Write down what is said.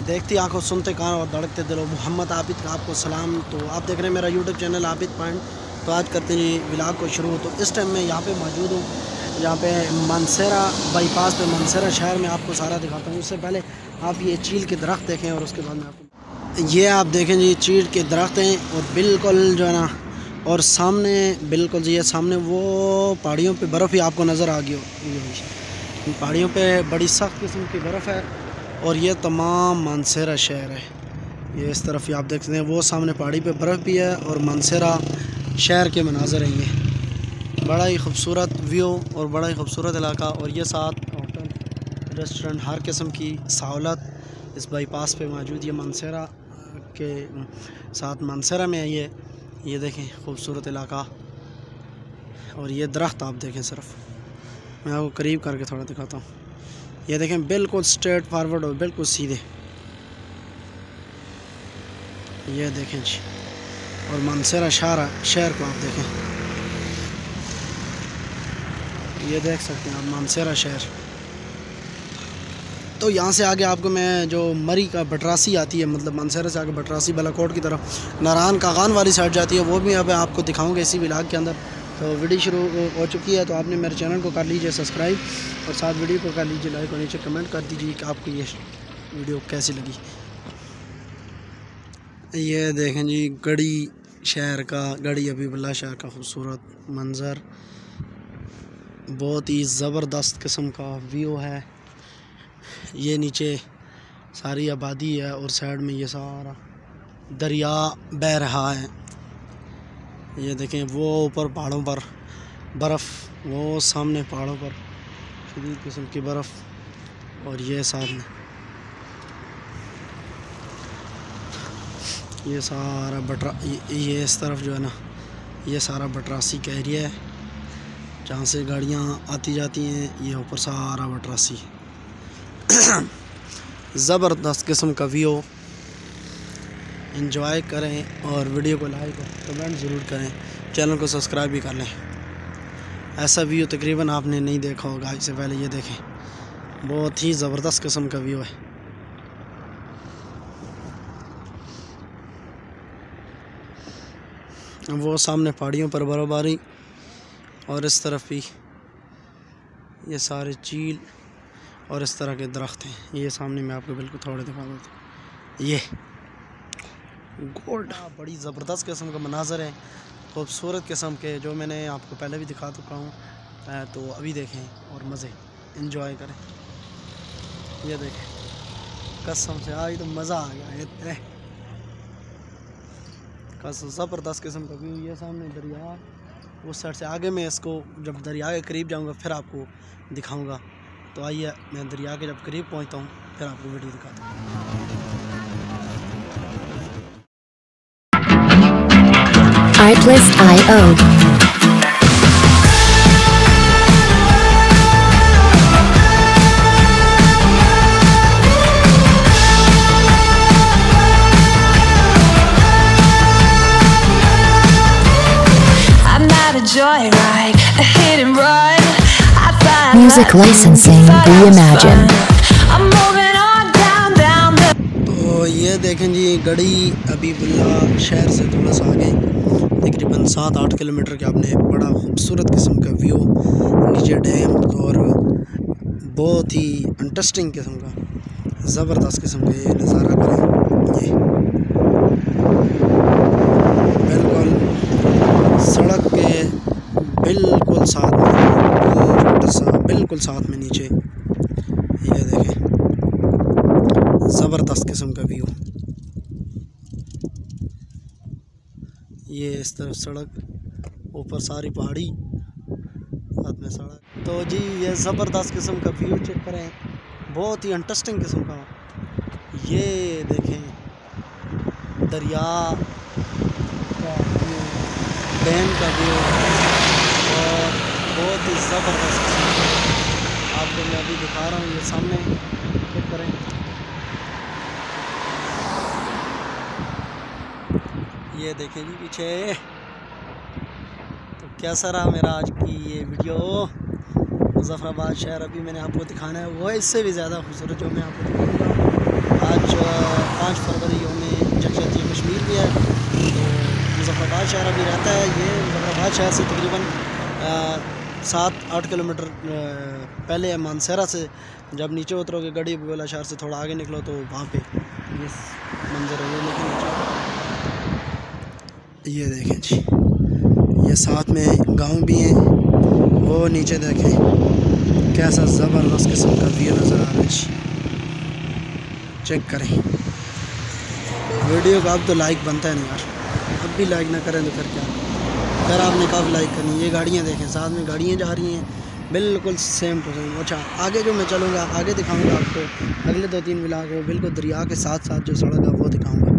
देखती आंखों, सुनते कान और धड़कते दिलों, मोहम्मद आबिद का आपको सलाम। तो आप देख रहे हैं मेरा यूट्यूब चैनल आबिद पॉइंट। तो आज करते हैं जी व्लॉग को शुरू। तो इस टाइम मैं यहाँ पे मौजूद हूँ, यहाँ पे मानसेरा बाईपास पे मानसेरा शहर में आपको सारा दिखाता हूँ। उससे पहले आप ये चील के दरख्त देखें और उसके बाद में आपको ये आप देखें जी चील के दरख्त हैं और बिल्कुल जो है ना, और सामने बिल्कुल जी ये सामने वो पहाड़ियों पे बर्फ़ ही आपको नज़र आ गई हो। पहाड़ियों पे बड़ी सख्त किस्म की बर्फ़ है और ये तमाम मानसेरा शहर है। ये इस तरफ ही आप देख सकते हैं, वो सामने पहाड़ी पे बर्फ़ भी है और मानसेरा शहर के मनाज़र हैं। ये बड़ा ही खूबसूरत व्यू और बड़ा ही खूबसूरत इलाका, और ये साथ होटल रेस्टोरेंट हर किस्म की सहूलत इस बाईपास पे मौजूद। ये मानसेरा के साथ मानसेरा में है ये देखें खूबसूरत इलाका। और ये दरख्त आप देखें, सिर्फ मैं आपको करीब करके थोड़ा दिखाता हूँ। ये देखें बिल्कुल स्ट्रेट फारवर्ड और बिल्कुल सीधे, ये देखें जी। और मानसेरा शहर को आप देखें, ये देख सकते हैं आप मानसेरा शहर। तो यहाँ से आगे आपको मैं जो मरी का बटरासी आती है, मतलब मानसेरा से आगे बटरासी बालाकोट की तरफ नारायण कागान वाली साइड जाती है, वो भी अब आपको दिखाऊंगा इसी व्लॉग के अंदर। तो वीडियो शुरू हो चुकी है, तो आपने मेरे चैनल को कर लीजिए सब्सक्राइब और साथ वीडियो को कर लीजिए लाइक और नीचे कमेंट कर दीजिए कि आपको ये वीडियो कैसी लगी। ये देखें जी गढ़ी शहर का, गढ़ी हबीबुल्लाह शहर का खूबसूरत मंज़र, बहुत ही ज़बरदस्त किस्म का व्यू है। ये नीचे सारी आबादी है और साइड में ये सारा दरिया बह रहा है। ये देखें वो ऊपर पहाड़ों पर बर्फ़, वो सामने पहाड़ों पर शदीद किस्म की बर्फ़, और ये सामने ये सारा ये इस तरफ जो है ना, ये सारा बटरासी का एरिया है जहाँ से गाड़ियाँ आती जाती हैं। ये ऊपर सारा बटरासी ज़बरदस्त किस्म का व्यू। एंजॉय करें और वीडियो को लाइक और कमेंट ज़रूर करें, चैनल को सब्सक्राइब भी कर लें। ऐसा व्यू तकरीबन आपने नहीं देखा होगा इससे पहले। ये देखें बहुत ही ज़बरदस्त किस्म का व्यू है। वो सामने पहाड़ियों पर बर्फबारी और इस तरफ भी ये सारे चील और इस तरह के दरख्त हैं। ये सामने मैं आपको बिल्कुल थोड़े दिखा देता हूँ। ये गोल्ड बड़ी ज़बरदस्त किस्म का मनाज़र है, खूबसूरत किस्म के, जो मैंने आपको पहले भी दिखा चुका हूँ। तो अभी देखें और मज़े इंजॉय करें। ये देखें कसम से आज तो मज़ा आ गया, कसम ज़बरदस्त किस्म का व्यू। ये सामने दरिया, उस साइड से आगे मैं इसको जब दरिया के करीब जाऊँगा फिर आपको दिखाऊँगा। तो आइए मैं दरिया के जब करीब पहुँचता हूँ फिर आपको वीडियो दिखाता हूँ। Artlist.io Music licensing reimagined. तो ये देखें जी गढ़ी हबीबुल्लाह शहर से थोड़ा सा आगे तकरीबन 7-8 किलोमीटर के आपने बड़ा खूबसूरत किस्म का व्यू, नीचे डैम और बहुत ही इंटरेस्टिंग किस्म का ज़बरदस्त किस्म का ये नज़ारा करें। ये बिल्कुल सड़क के बिल्कुल साथ में, बिल्कुल साथ में नीचे ये देखें ज़बरदस्त किस्म का व्यू। ये इस तरफ सड़क, ऊपर सारी पहाड़ी, साथ में सड़क। तो जी ये ज़बरदस्त किस्म का व्यू चेक करें, बहुत ही इंटरेस्टिंग किस्म का। ये देखें दरिया का व्यू, डैम का व्यू, और बहुत ही ज़बरदस्त किस्म का आपको मैं अभी दिखा रहा हूँ। ये सामने चेक करें, ये देखें जी पीछे। तो कैसा रहा मेरा आज की ये वीडियो। मुज़फ़्फ़राबाद शहर अभी मैंने आपको दिखाना है, वो इससे भी ज़्यादा खूबसूरत जो मैं आपको दिखाऊंगा। आज शहर अभी रहता है। ये मुजफ्फराबाद शहर से तकरीबन 7-8 किलोमीटर पहले है। मानसेरा से जब नीचे उतरोगे गड़ी वाला शहर से थोड़ा आगे निकलो तो वहाँ पे ये मंजर है। ये देखें जी, ये साथ में गांव भी हैं। वो नीचे देखें कैसा ज़बरदस्त किस्म का व्यू नज़र आ रहा है जी। चेक करें वीडियो का। अब तो लाइक बनता है नहीं यार, अब भी लाइक ना करें तो फिर क्या। फिर आपने कब लाइक करनी। ये गाड़ियाँ देखें, साथ में गाड़ियाँ जा रही हैं बिल्कुल सेम टू सेम। अच्छा आगे जो मैं चलूँगा आगे दिखाऊँगा आपको, अगले 2-3 व्लॉग वो बिल्कुल दरिया के साथ साथ जो सड़क है वो दिखाऊँगा।